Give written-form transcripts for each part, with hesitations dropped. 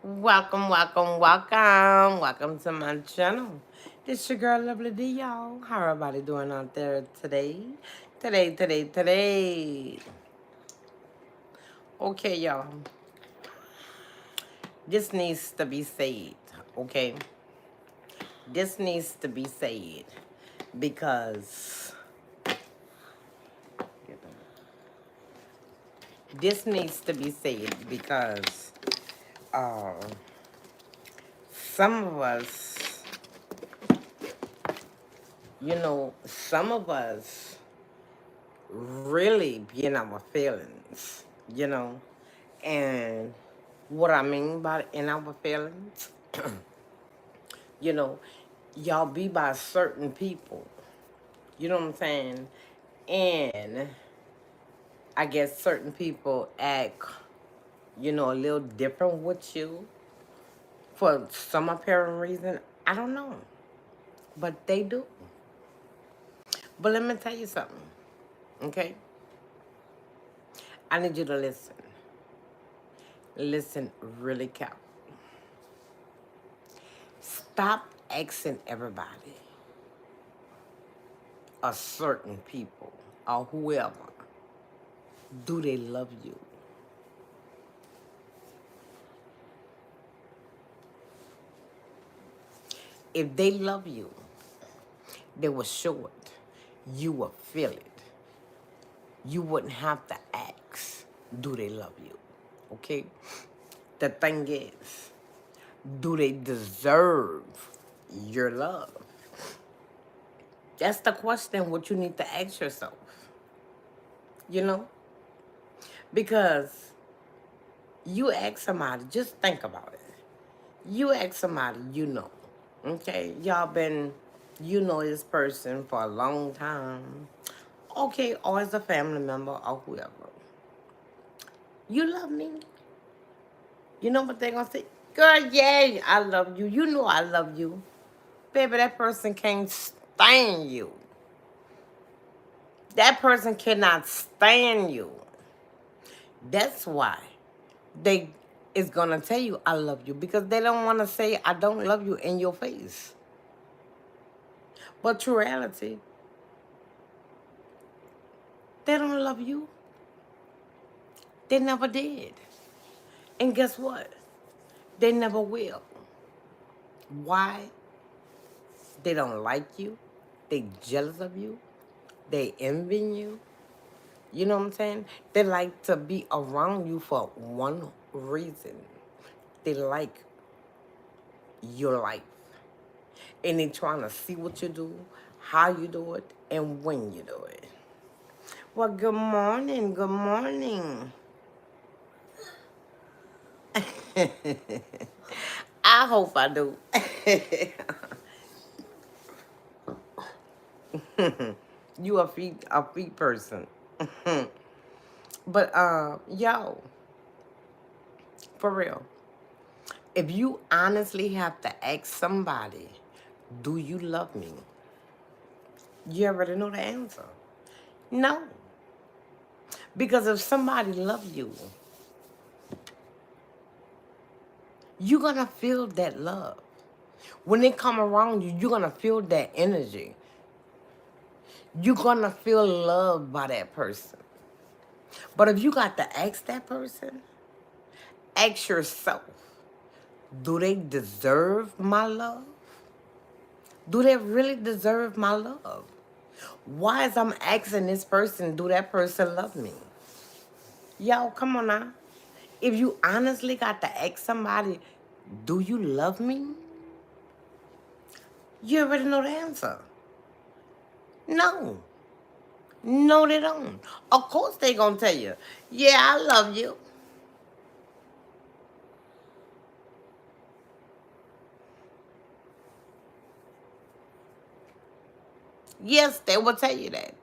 Welcome, welcome, welcome. Welcome to my channel. This your girl Lovely D, y'all. How everybody doing out there today? Today. Okay, y'all. This needs to be said, okay? This needs to be said because this needs to be said because uh, some of us, some of us really be in our feelings, and what I mean by in our feelings, you know, y'all be by certain people, you know what I'm saying? And I guess certain people act, a little different with you for some apparent reason. I don't know, but they do. But let me tell you something, okay? I need you to listen. Listen really carefully. Stop asking everybody or certain people or whoever, do they love you? If they love you, they will show it. You will feel it. You wouldn't have to ask, do they love you? Okay? The thing is, do they deserve your love? That's the question what you need to ask yourself. You know? Because you ask somebody, just think about it. You ask somebody okay? Y'all been, this person for a long time. Okay, or as a family member or whoever. You love me. You know what they gonna say? Girl, yeah, I love you. You know I love you. Baby, that person can't stand you. That person cannot stand you. That's why they is gonna tell you I love you, because they don't wanna say I don't love you in your face. But true reality, they don't love you. They never did. And guess what? They never will. Why? They don't like you. They jealous of you. They envy you. You know what I'm saying? They like to be around you for one reason. They like your life. And they trying to see what you do, how you do it, and when you do it. Well, good morning. Good morning. I hope I do. You a feet person. But yo, for real. If you honestly have to ask somebody, do you love me? You already know the answer. No. Because if somebody loves you, you're gonna feel that love. When they come around you, you're gonna feel that energy. You're gonna feel loved by that person. But if you got to ask that person, ask yourself, do they deserve my love? Do they really deserve my love? Why is I'm asking this person, do that person love me? Yo, come on now. If you honestly got to ask somebody, do you love me? You already know the answer. No. No, they don't. Of course they gonna tell you, yeah, I love you. Yes, they will tell you that.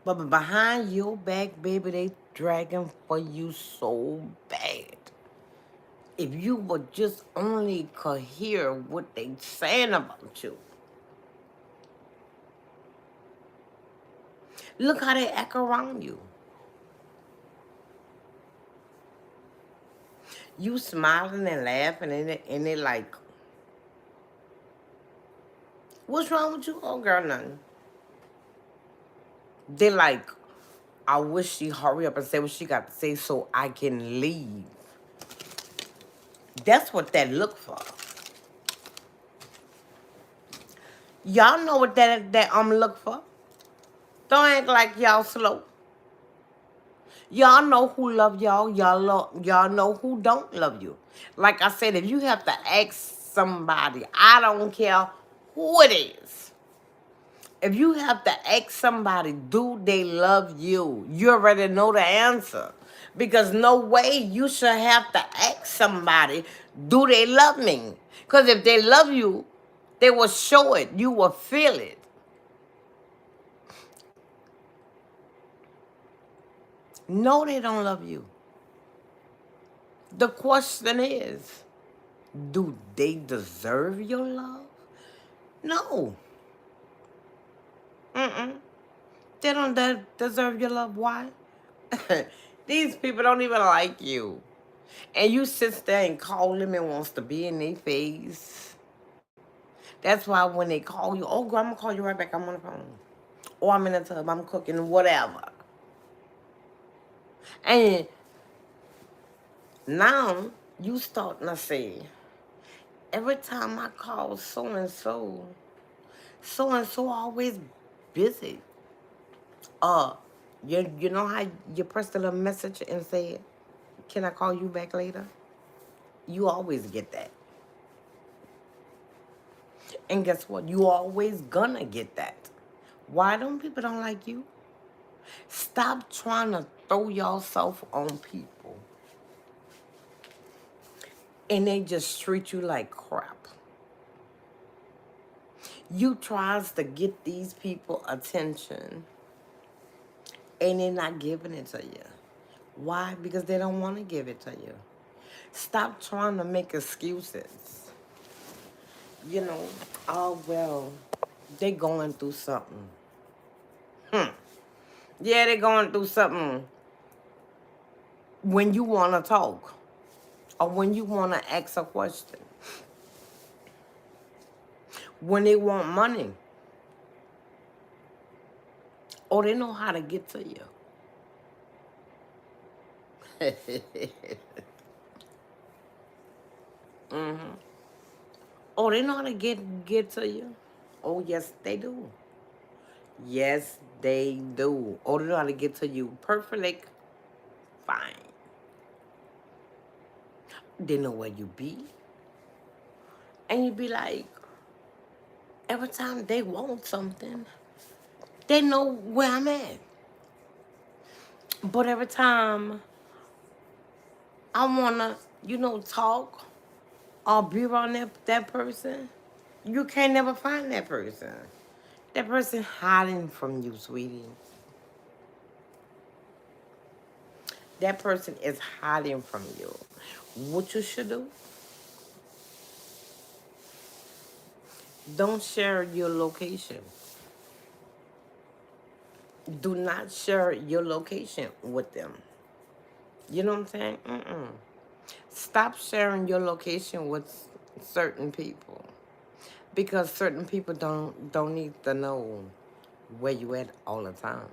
But behind your back, baby, they dragging for you so bad. If you would just only could hear what they saying about you. Look how they act around you. You smiling and laughing and they like, what's wrong with you? Oh, girl, nothing. They like, I wish she hurry up and say what she got to say so I can leave. That's what that look for. Y'all know what that look for. Don't act like y'all slow. Y'all know who love y'all. Y'all know who don't love you. Like I said, if you have to ask somebody, I don't care who it is. If you have to ask somebody, do they love you? You already know the answer. Because no way you should have to ask somebody, do they love me? Because if they love you, they will show it. You will feel it. No, they don't love you. The question is, do they deserve your love? No. Mm-mm. They don't deserve your love. Why? These people don't even like you. And you sit there and call them and wants to be in their face. That's why when they call you, oh, girl, I'm going to call you right back. I'm on the phone. Or I'm in the tub. I'm cooking, whatever. And now you starting to say, every time I call so-and-so, so-and-so always busy. Uh, you know how you press the little message and say, can I call you back later? You always get that. And guess what? You always gonna get that. Why don't people don't like you? Stop trying to throw yourself on people. And they just treat you like crap. You tries to get these people attention and they're not giving it to you. Why? Because they don't want to give it to you. Stop trying to make excuses. You know, oh, well, they going through something. Yeah, they going through something when you want to talk or when you want to ask a question. When they want money or they know how to get to you. Oh, they know how to get to you. Oh, yes, they do. Yes, they do. Oh, they know how to get to you perfectly fine. They know where you be. And you be like, every time they want something, they know where I'm at. But every time I wanna, talk or be around that person, you can't never find that person. That person hiding from you, sweetie. That person is hiding from you. What you should do, don't share your location. Do not share your location with them. You know what I'm saying? Stop sharing your location with certain people. Because certain people don't need to know where you at all the time.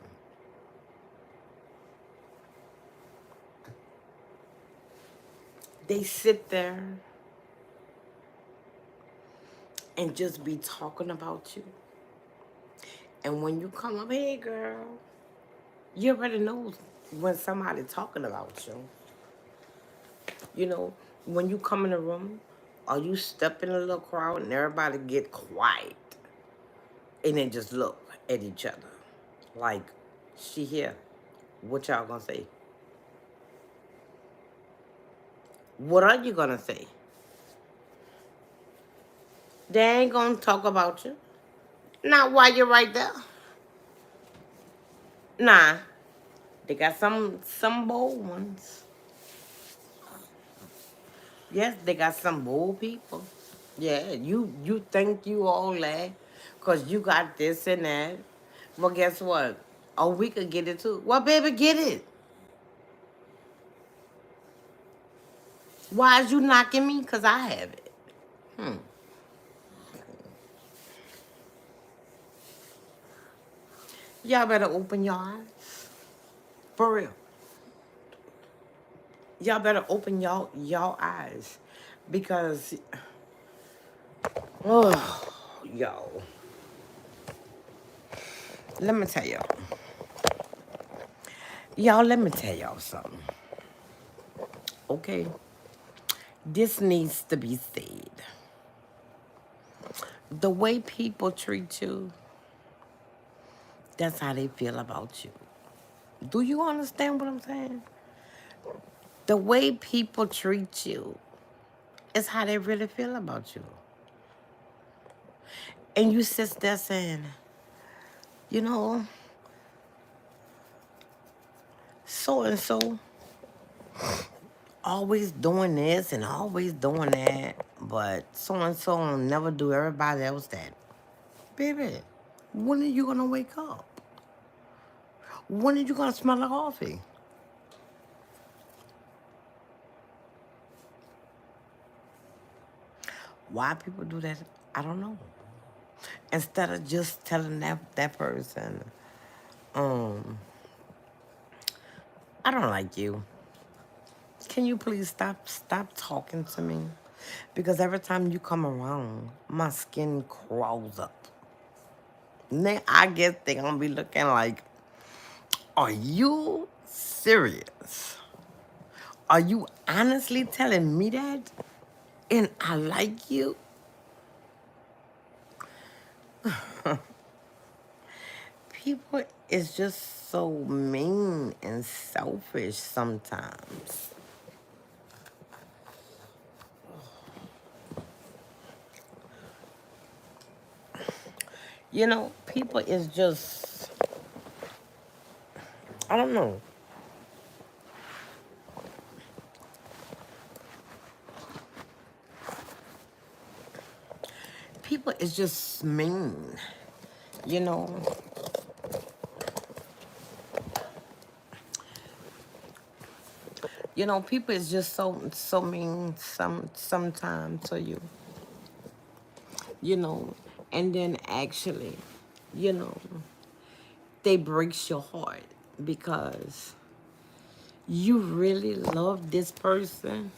They sit there and just be talking about you. And when you come up, hey girl, you already know when somebody talking about you. You know, when you come in a room or you step in a little crowd and everybody get quiet and then just look at each other. Like, she here. What y'all gonna say? What are you gonna say? They ain't gonna talk about you. Not while you're right there. Nah. They got some bold ones. Yes, they got some bold people. Yeah, you think you all that because you got this and that. Well, guess what? Oh, we could get it too. Well, baby, get it. Why is you knocking me? Because I have it. Y'all better open your eyes. For real. Y'all better open y'all eyes. Because, oh, yo. Let me tell y'all. Y'all, let me tell y'all something. Okay? This needs to be said. The way people treat you, that's how they feel about you. Do you understand what I'm saying? The way people treat you is how they really feel about you. And you sit there saying, you know, so and so always doing this and always doing that, but so and so will never do everybody else that. Baby, when are you gonna wake up? When are you gonna smell the coffee? Why people do that, I don't know. Instead of just telling that person, I don't like you. Can you please stop talking to me? Because every time you come around, my skin crawls up. Then I guess they gonna be looking like, are you serious? Are you honestly telling me that? And I like you? People is just so mean and selfish sometimes. You know, people is just, I don't know. People is just mean, you know. You know, people is just so mean sometimes to you. You know, and then actually, you know, they breaks your heart because you really love this person.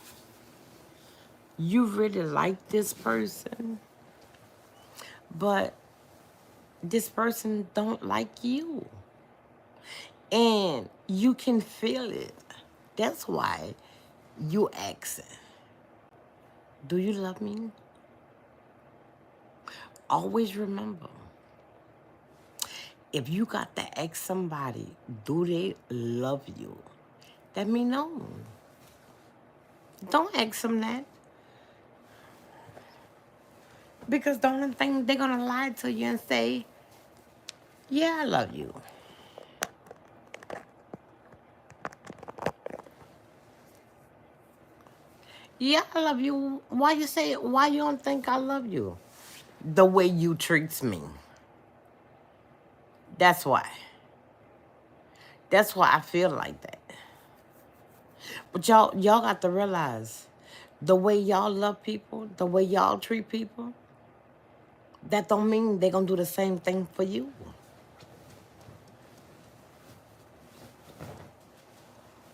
You really like this person, but this person don't like you. And you can feel it. That's why you asking, do you love me? Always remember, if you got to ask somebody, do they love you? That mean no. Don't ask them that. Because the only thing they're gonna lie to you and say, yeah, I love you. Yeah, I love you. Why you say it? Why you don't think I love you? The way you treats me. That's why. That's why I feel like that. But y'all got to realize the way y'all love people, the way y'all treat people, that don't mean they gonna do the same thing for you.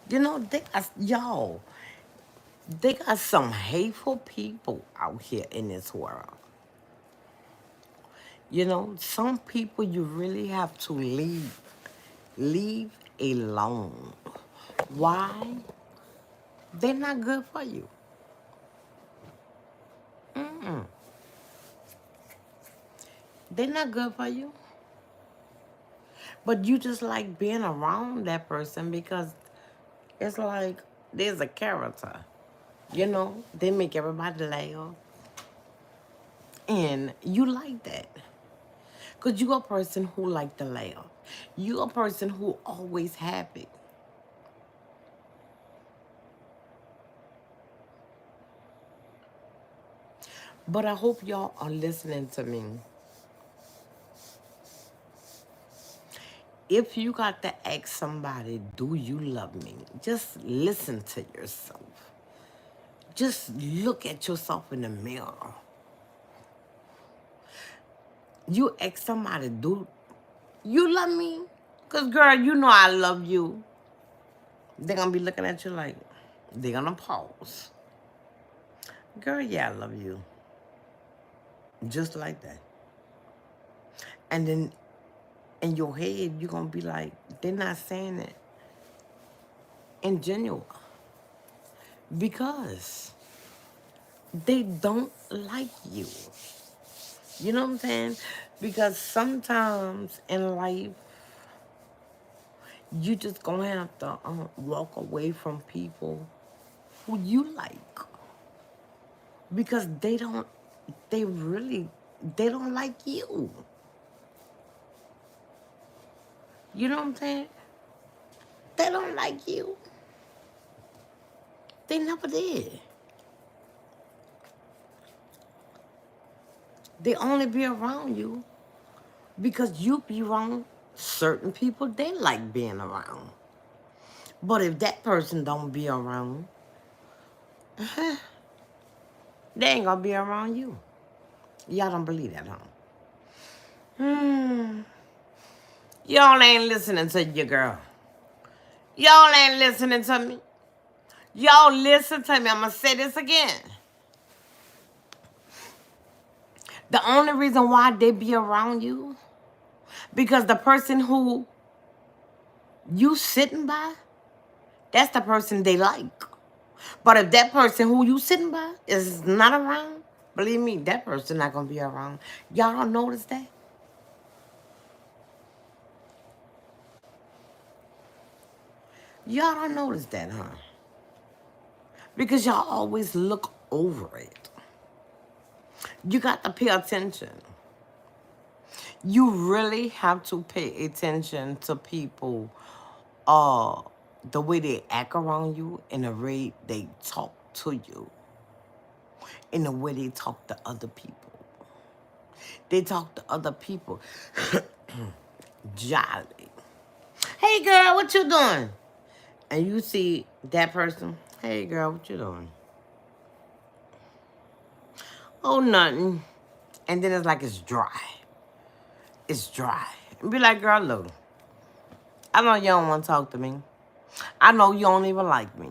You know, they got some hateful people out here in this world. You know, some people you really have to leave alone. Why? They're not good for you. They're not good for you. But you just like being around that person because it's like there's a character. You know, they make everybody laugh. And you like that. Because you a person who like to laugh. You a person who always happy. But I hope y'all are listening to me. If you got to ask somebody, do you love me? Just listen to yourself. Just look at yourself in the mirror. You ask somebody, do you love me? Because, girl, you know I love you. They're going to be looking at you like, they're going to pause. Girl, yeah, I love you. Just like that. And then in your head, you're going to be like, they're not saying it in genuine. Because they don't like you. You know what I'm saying? Because sometimes in life, you just gonna have to walk away from people who you like. Because they don't like you. You know what I'm saying? They don't like you. They never did. They only be around you because you be around certain people they like being around. But if that person don't be around, they ain't gonna be around you. Y'all don't believe that, huh? Y'all ain't listening to your girl. Y'all ain't listening to me. Y'all listen to me. I'm gonna say this again. The only reason why they be around you, because the person who you sitting by, that's the person they like. But if that person who you sitting by is not around, believe me, that person not gonna be around. Y'all don't notice that? Y'all don't notice that, huh? Because y'all always look over it. You got to pay attention. You really have to pay attention to people, the way they act around you and the way they talk to you and the way they talk to other people. They talk to other people jolly. Hey, girl, what you doing? And you see that person, hey, girl, what you doing? Oh, nothing. And then it's like it's dry. It's dry. And be like, girl, look, I know you don't want to talk to me. I know you don't even like me.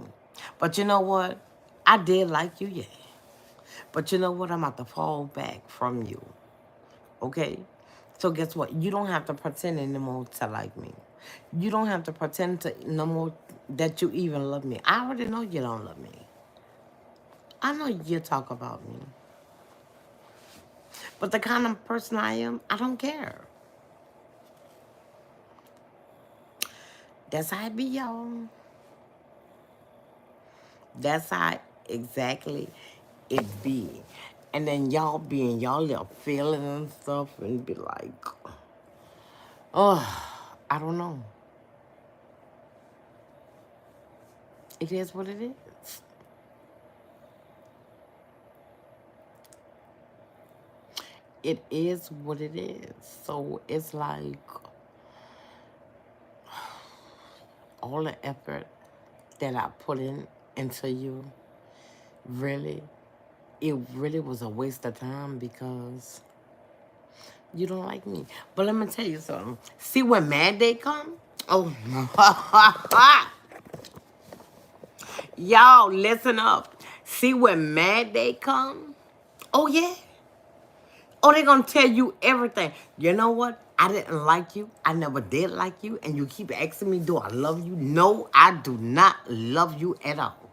But you know what? I did like you, yeah. But you know what? I'm about to fall back from you. Okay? So guess what? You don't have to pretend anymore to like me. You don't have to pretend to no more that you even love me. I already know you don't love me. I know you talk about me. But the kind of person I am, I don't care. That's how it be, y'all. That's how exactly it be. And then y'all be in y'all little feeling and stuff and be like, oh, I don't know. It is what it is. It is what it is. So it's like all the effort that I put into you, really, it really was a waste of time because you don't like me. But let me tell you something. See when Mad Day come? Oh, y'all listen up. See when Mad Day come? Oh, yeah. Oh, they're going to tell you everything. You know what? I didn't like you. I never did like you. And you keep asking me, do I love you? No, I do not love you at all.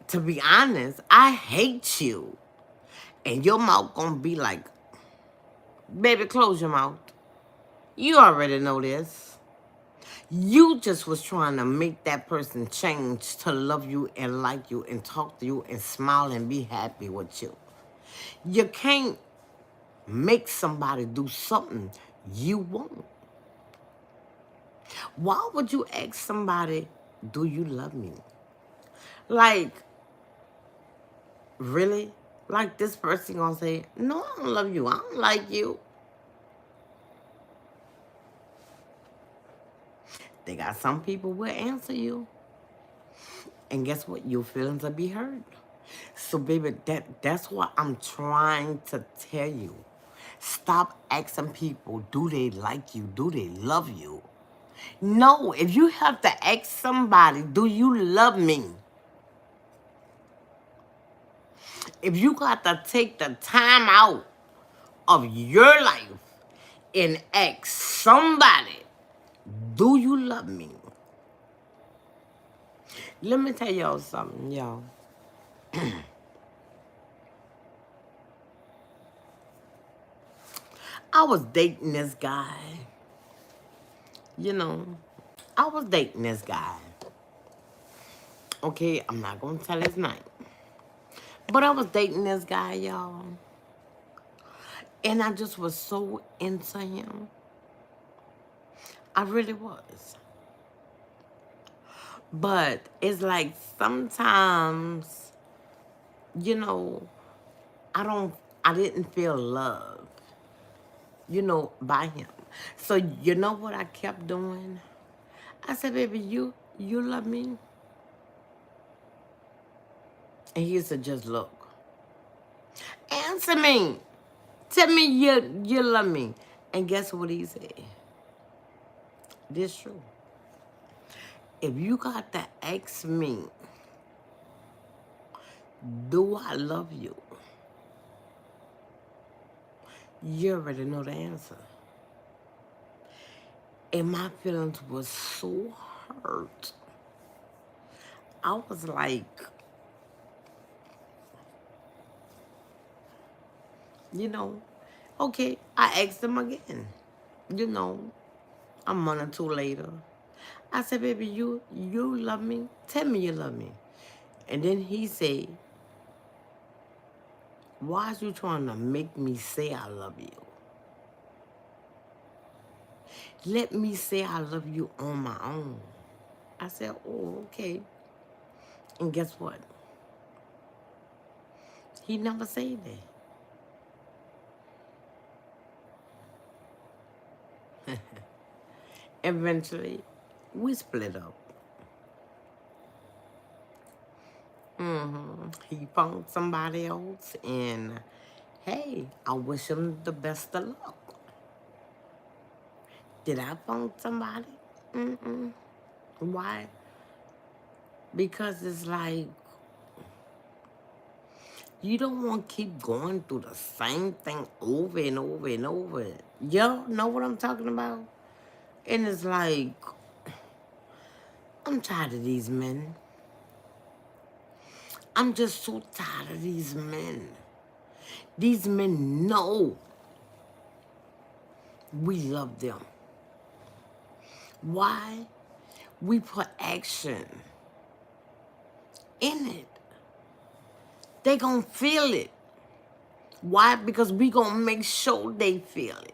To be honest, I hate you. And your mouth going to be like, baby, close your mouth. You already know this. You just was trying to make that person change to love you and like you and talk to you and smile and be happy with you. You can't make somebody do something you won't. Why would you ask somebody, do you love me? Like, really? Like this person gonna say, no, I don't love you. I don't like you. They got some people will answer you. And guess what? Your feelings will be hurt. So, baby, that's what I'm trying to tell you. Stop asking people, do they like you? Do they love you? No, if you have to ask somebody, do you love me? If you got to take the time out of your life and ask somebody, do you love me? Let me tell y'all something, y'all. I was dating this guy. You know, I was dating this guy. Okay, I'm not going to tell his name. But I was dating this guy, y'all. And I just was so into him. I really was. But it's like sometimes, you know, I didn't feel love, by him. So you know what I kept doing? I said, baby, you love me? And he said, just look. Answer me. Tell me you love me. And guess what he said? This true. If you got to ask me, do I love you? You already know the answer. And my feelings was so hurt. I was like, okay, I asked him again. A month or two later. I said, baby, you love me? Tell me you love me. And then he said, why is you trying to make me say I love you? Let me say I love you on my own. I said, oh, okay. And guess what? He never said that. Eventually, we split up. He found somebody else, and hey, I wish him the best of luck. Did I find somebody? Why? Because it's like, you don't want to keep going through the same thing over and over and over. Y'all know what I'm talking about? And it's like, I'm tired of these men. I'm just so tired of these men. These men know we love them. Why? We put action in it. They gonna feel it. Why? Because we gonna make sure they feel it.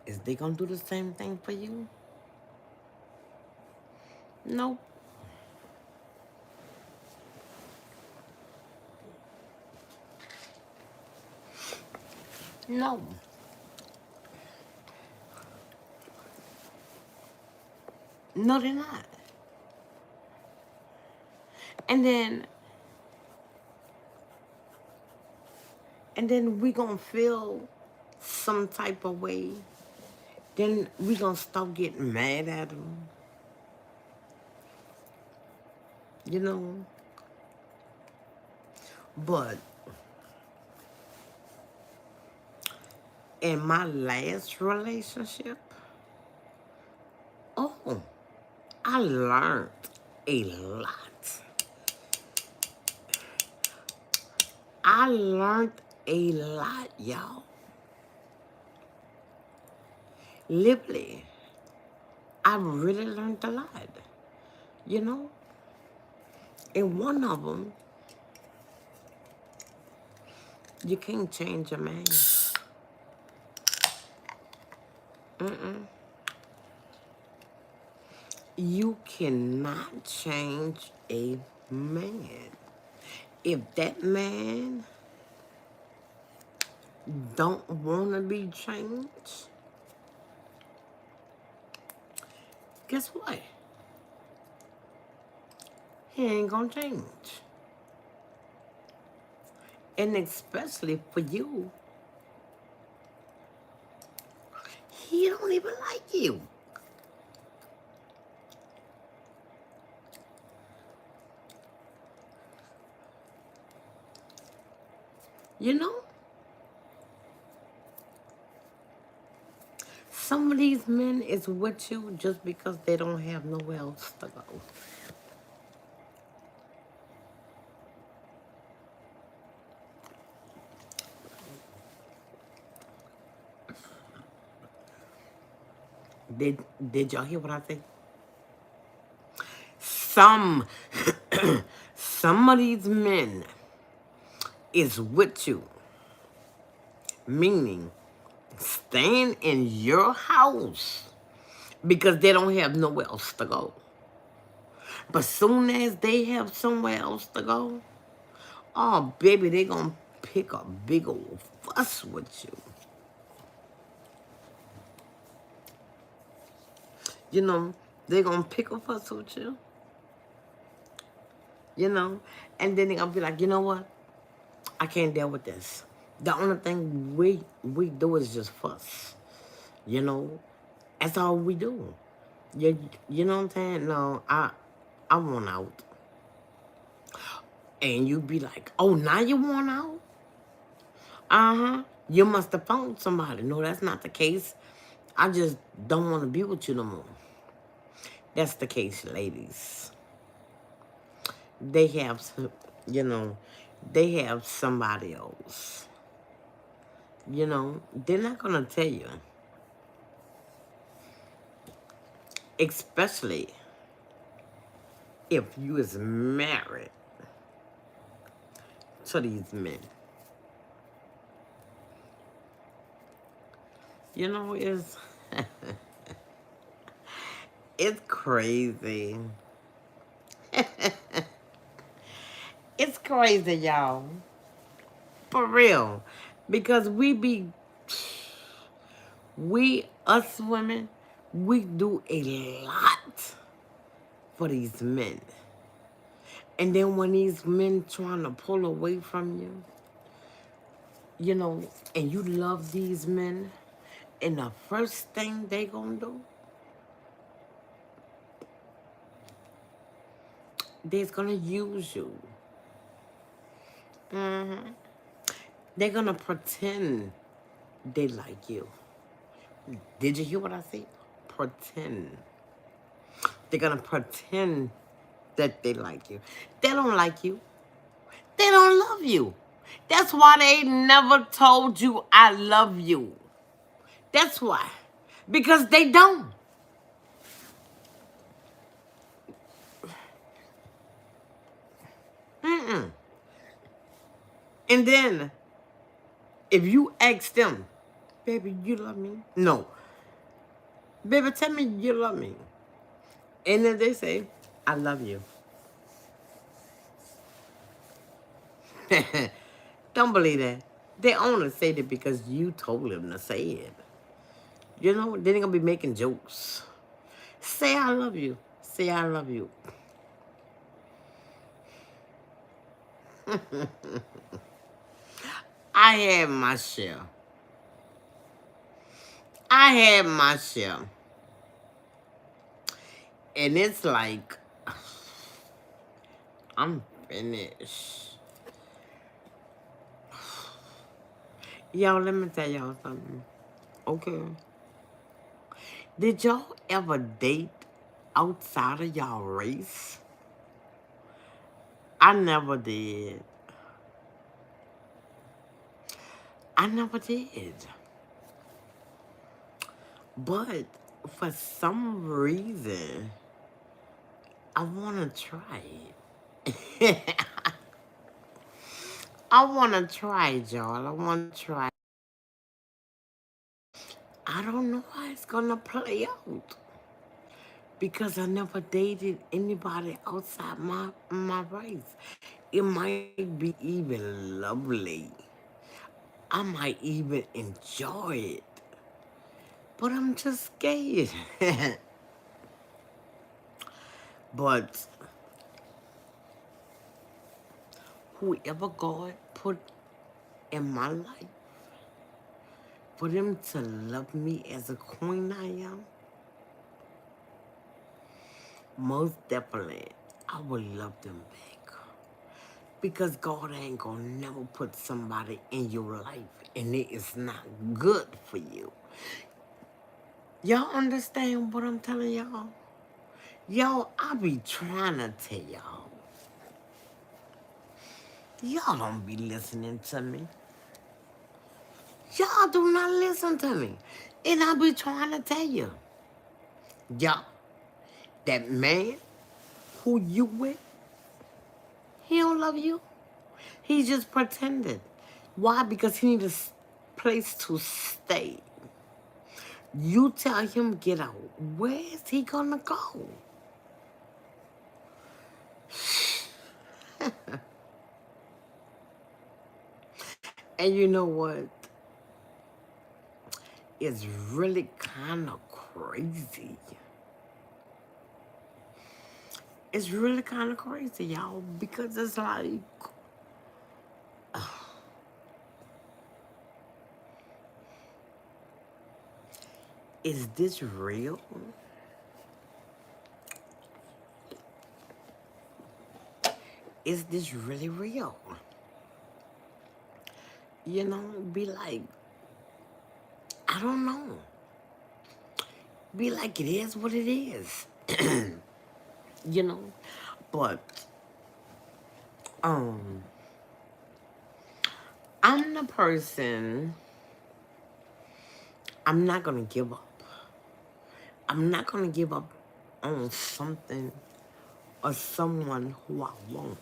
Is they gonna do the same thing for you? Nope. No. No, they're not. And then we gonna feel some type of way. Then we gonna start getting mad at them. But in my last relationship, oh, I learned a lot. I learned a lot, y'all. Literally, I really learned a lot, And one of them, you can't change a man. You cannot change a man. If that man don't want to be changed, guess what? he ain't gonna change. And especially for you, he don't even like you. You know? Some of these men is with you just because they don't have nowhere else to go. Did y'all hear what I said? Some some of these men is with you, meaning staying in your house because they don't have nowhere else to go. But soon as they have somewhere else to go, oh baby, they gonna pick a big old fuss with you. You know, they gonna pick a fuss with you. You know, and then they gonna be like, you know what? I can't deal with this. The only thing we do is just fuss. You know, that's all we do. You know what I'm saying? No, I want out. And you be like, oh, now you want out? Uh-huh. You must have found somebody. No, that's not the case. I just don't want to be with you no more. That's the case, ladies. They have, you know, they have somebody else. You know, they're not going to tell you. Especially if you is married to these men. You know, it's crazy. It's crazy, y'all. For real. Because us women, we do a lot for these men. And then when these men trying to pull away from you, you know, and you love these men, and the first thing they gonna do, they're gonna use you. They're gonna pretend they like you. Did you hear what I said? Pretend. They're gonna pretend that they like you. They don't like you. They don't love you. That's why they never told you I love you. That's why. Because they don't. Mm-mm. And then, if you ask them, baby, you love me? No. Baby, tell me you love me. And then they say, I love you. Don't believe that. They only say that because you told them to say it. You know, they're going to be making jokes. Say I love you. Say I love you. I had my share. I had my share. And it's like, I'm finished. Y'all, let me tell y'all something. Okay. Did y'all ever date outside of y'all race? I never did. I never did. But for some reason, I want to try it. I want to try it, y'all. I want to try. I don't know how it's going to play out. Because I never dated anybody outside my race. It might be even lovely. I might even enjoy it. But I'm just scared. But whoever God put in my life, for them to love me as a queen I am, most definitely, I would love them back. Because God ain't gonna never put somebody in your life and it is not good for you. Y'all understand what I'm telling y'all? Y'all, I be trying to tell y'all. Y'all don't be listening to me. Y'all do not listen to me. And I be trying to tell you. Y'all, that man who you with, he don't love you. He just pretended. Why? Because he need a place to stay. You tell him get out. Where is he gonna go? And you know what? It's really kind of crazy. It's really kind of crazy, y'all, because it's like, is this real? Is this really real? You know, be like, I don't know. Be like, it is what it is. You know? But, I'm the person, I'm not gonna give up. I'm not gonna give up on something or someone who I want.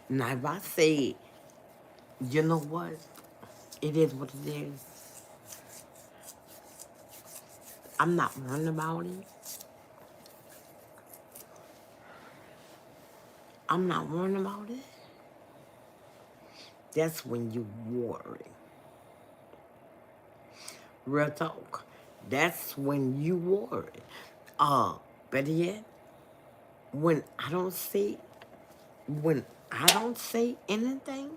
Now, if I say, you know what? It is what it is. I'm not worrying about it. I'm not worrying about it. That's when you worry. Real talk. That's when you worry. Better yet, when I don't say anything,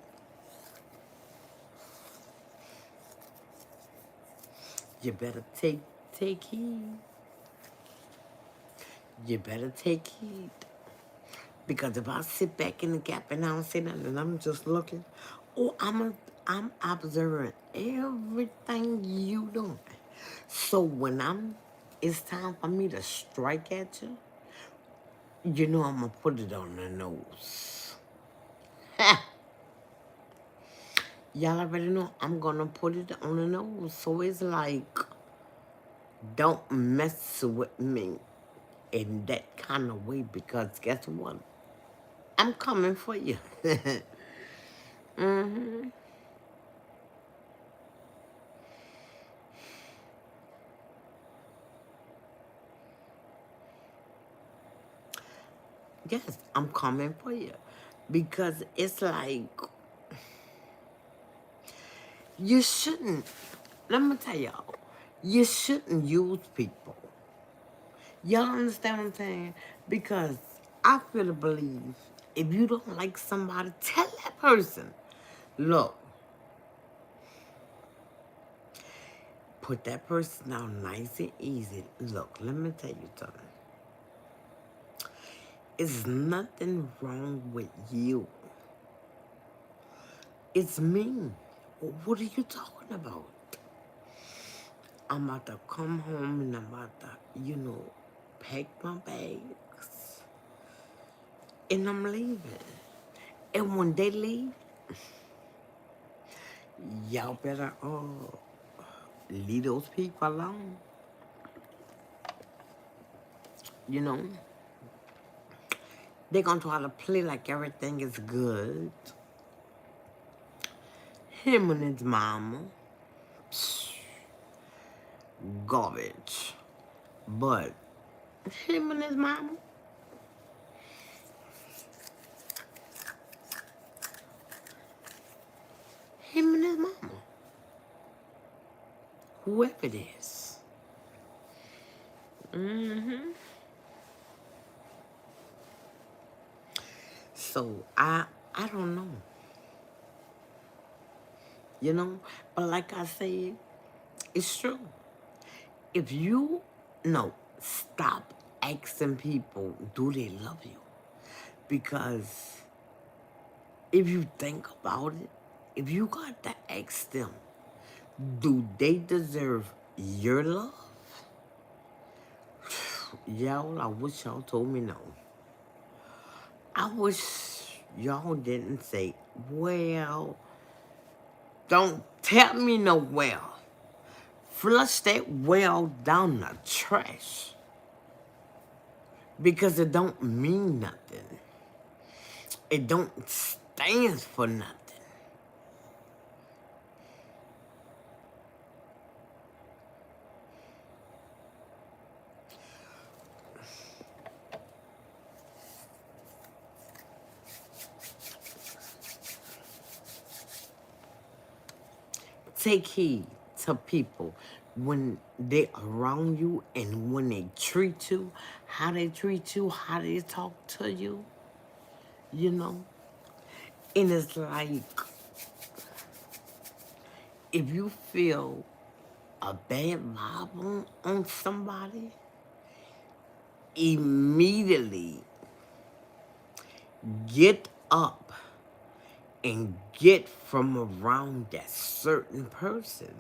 you better take heed. You better take heed. Because if I sit back in the gap and I don't say nothing and I'm just looking, oh, I'm observing everything you doing. So when it's time for me to strike at you, you know I'm gonna put it on the nose. Y'all already know I'm gonna put it on the nose. So it's like, don't mess with me in that kind of way because guess what? I'm coming for you. Yes, I'm coming for you. Because it's like, you shouldn't, let me tell y'all, you shouldn't use people. Y'all understand what I'm saying? Because I feel to believe if you don't like somebody, tell that person, look, put that person down nice and easy. Look, let me tell you something. It's nothing wrong with you. It's me. What are you talking about? I'm about to come home and I'm about to, pack my bags. And I'm leaving. And when they leave, y'all better leave those people alone. You know? They're gonna try to play like everything is good. Him and his mama. Psh, garbage. But him and his mama. Him and his mama. Whoever it is. So I I don't know. You know? But like I said, it's true. If you, no, stop asking people, do they love you? Because if you think about it, if you got to ask them, do they deserve your love? Y'all, I wish y'all told me no. I wish y'all didn't say, well, don't tell me no well. Flush that well down the trash. Because it don't mean nothing. It don't stand for nothing. Take heed to people when they around you and when they treat you, how they treat you, how they talk to you, you know? And it's like, if you feel a bad vibe on somebody, immediately get up and get from around that certain person,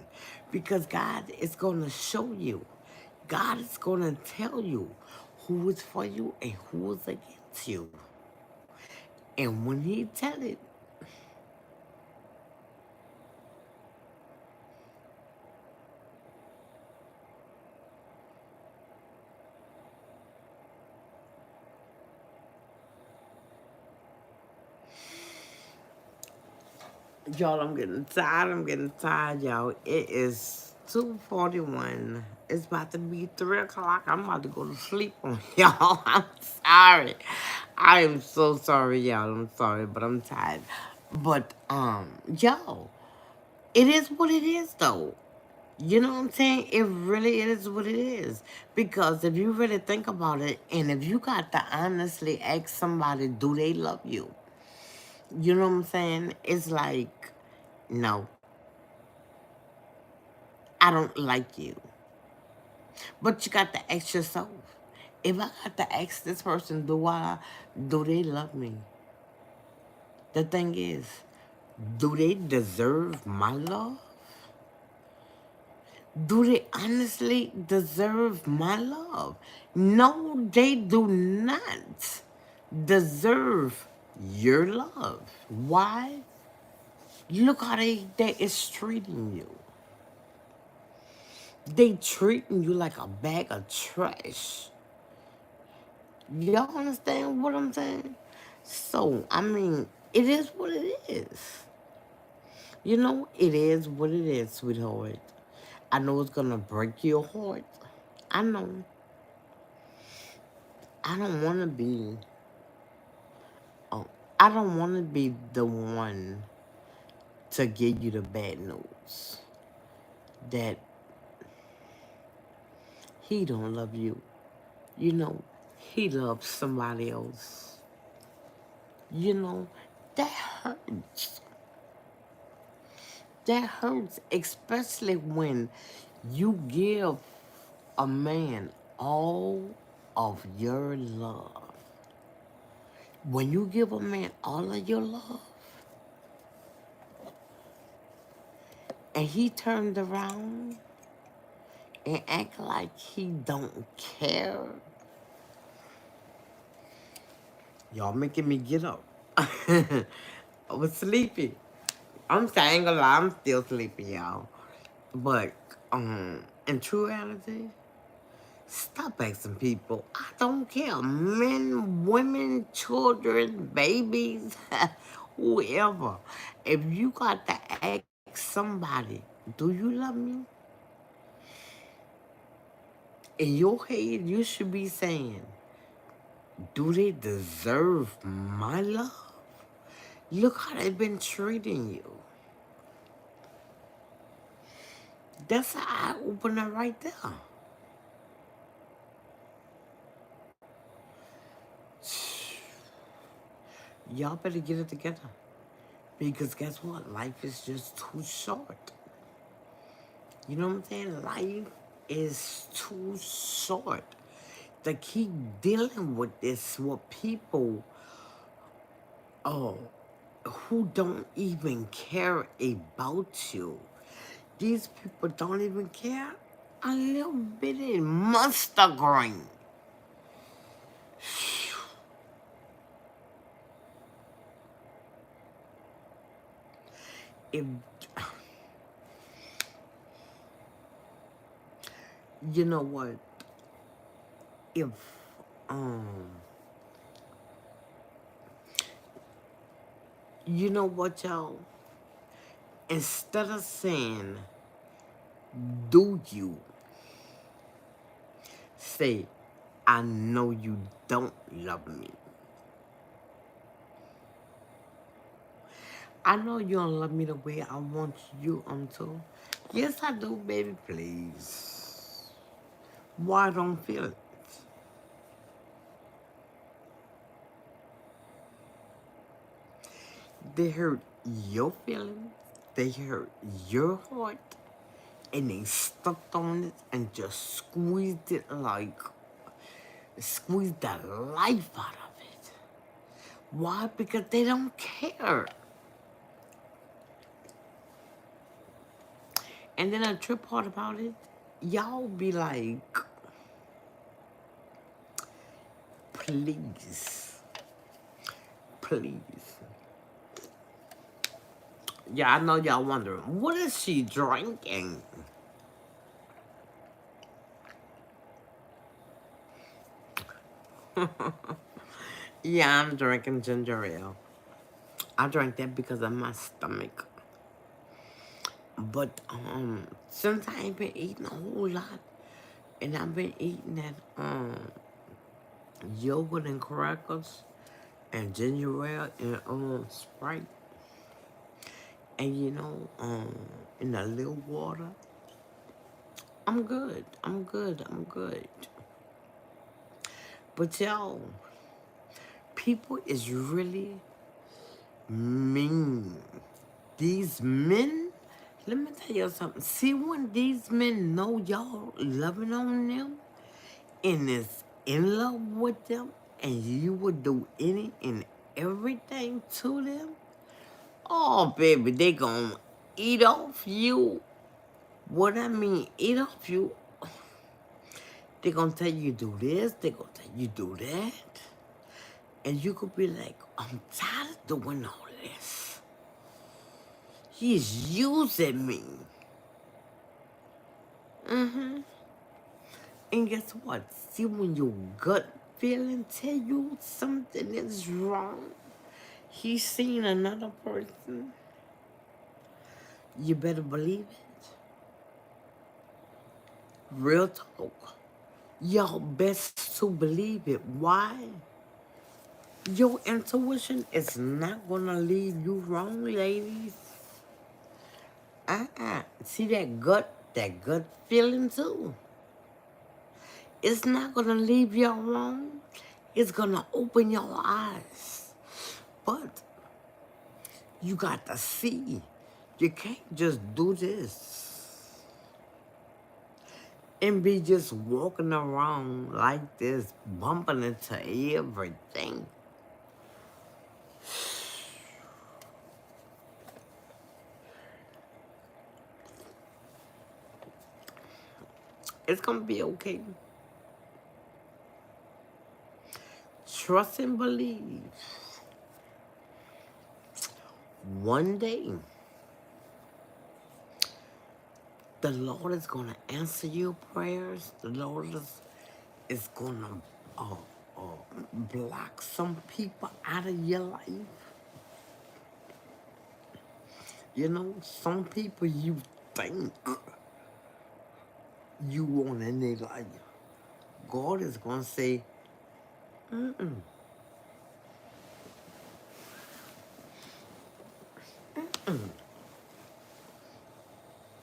because God is going to show you. God is going to tell you who is for you and who is against you. And when he tell it, y'all, I'm getting tired. I'm getting tired, y'all. It is 2:41. It's about to be 3 o'clock. I'm about to go to sleep on y'all. I'm sorry. I am so sorry, y'all. I'm sorry, but I'm tired. But, y'all, it is what it is, though. You know what I'm saying? It really is what it is. Because if you really think about it, and if you got to honestly ask somebody, do they love you? You know what I'm saying? It's like, no, I don't like you. But you got to ask yourself, if I got to ask this person, do they love me? The thing is, do they deserve my love? Do they honestly deserve my love? No, they do not deserve your love. Why? Look how they is treating you. They treating you like a bag of trash. Y'all understand what I'm saying? So, I mean, it is what it is. You know, it is what it is, sweetheart. I know it's gonna break your heart. I know. I don't wanna be oh, I don't wanna be the one to give you the bad news that he don't love you. You know, he loves somebody else. You know, that hurts. That hurts, especially when you give a man all of your love. When you give a man all of your love and he turned around and act like he don't care, y'all making me get up. I was sleepy. I'm saying a lot, I'm still sleepy, y'all. But in true reality, stop asking people. I don't care. Men, women, children, babies, whoever. If you got to ask somebody, do you love me? In your head, you should be saying, do they deserve my love? Look how they've been treating you. That's an eye opener right there. Y'all better get it together. Because guess what? Life is just too short. You know what I'm saying? Life is too short to keep dealing with this with people who don't even care about you. These people don't even care a little bitty mustard grain. If you know what, if um, you know what, y'all, instead of saying, "Do you?" say, "I know you don't love me. I know you don't love me the way I want you to." Yes, I do, baby. Please. Why I don't feel it? They hurt your feelings. They hurt your heart. And they stuck on it and just squeezed it like, squeezed the life out of it. Why? Because they don't care. And then the trip part about it, y'all be like, please, please. Yeah, I know y'all wondering, what is she drinking? Yeah, I'm drinking ginger ale. I drank that because of my stomach. But since I ain't been eating a whole lot, and I've been eating that yogurt and crackers and ginger ale and Sprite, and in a little water, I'm good. I'm good. I'm good. But y'all, people is really mean. These men, let me tell you something. See, when these men know y'all loving on them and is in love with them, and you would do any and everything to them, oh, baby, they gonna eat off you. What I mean, eat off you. They gonna tell you do this, they gonna tell you do that. And you could be like, I'm tired of doing all this. He's using me. And guess what? See, when your gut feeling tell you something is wrong, he's seen another person, you better believe it. Real talk. Y'all best to believe it. Why? Your intuition is not gonna lead you wrong, ladies. See that gut feeling too. It's not gonna leave you wrong. It's gonna open your eyes. But you got to see. You can't just do this and be just walking around like this, bumping into everything. It's gonna be okay. Trust and believe. One day, the Lord is gonna answer your prayers. The Lord is gonna uh, block some people out of your life. Some people you think you want in their life, God is gonna say, mm-mm.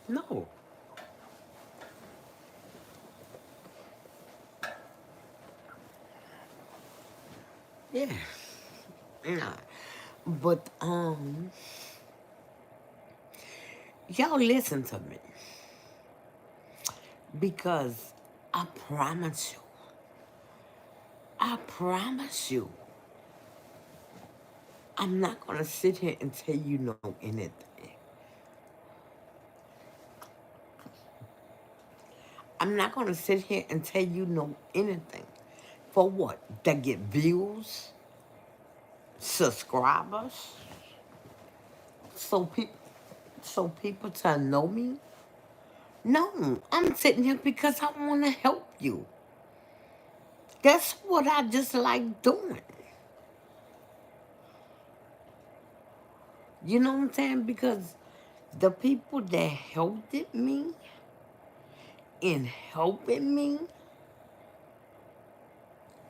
No. Yeah. Nah. But y'all listen to me, because I promise you, I'm not gonna sit here and tell you no anything. I'm not gonna sit here and tell you no anything. For what? To get views, subscribers, so people, so people to know me. No, I'm sitting here because I want to help you. That's what I just like doing. You know what I'm saying? Because the people that helped me in helping me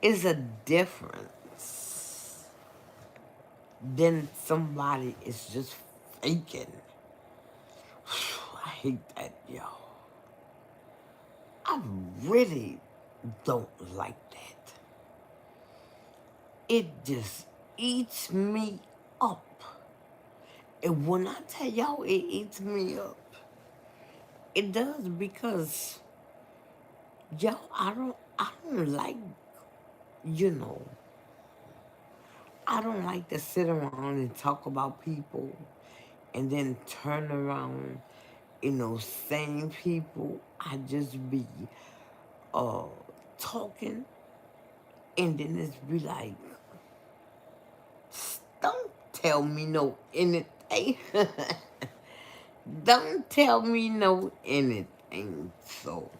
is a difference than somebody is just faking. I hate that, y'all. I really don't like that. It just eats me up. And when I tell y'all it eats me up, it does, because y'all, I don't like, you know, I don't like to sit around and talk about people and then turn around, same people. I just be uh talking, and then it's be like, don't tell me no anything. Don't tell me no anything. So,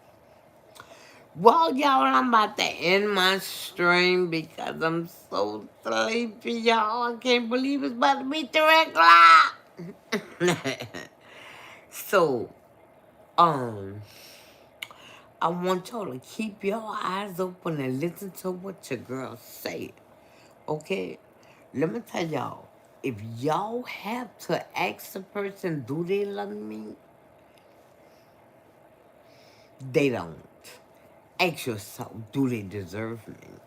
well, y'all, I'm about to end my stream because I'm so sleepy, y'all. I can't believe it's about to be 3 o'clock. So, um, I want y'all to keep your eyes open and listen to what your girl say. Okay? Let me tell y'all, if y'all have to ask a person, do they love me? They don't. Ask yourself, do they deserve me?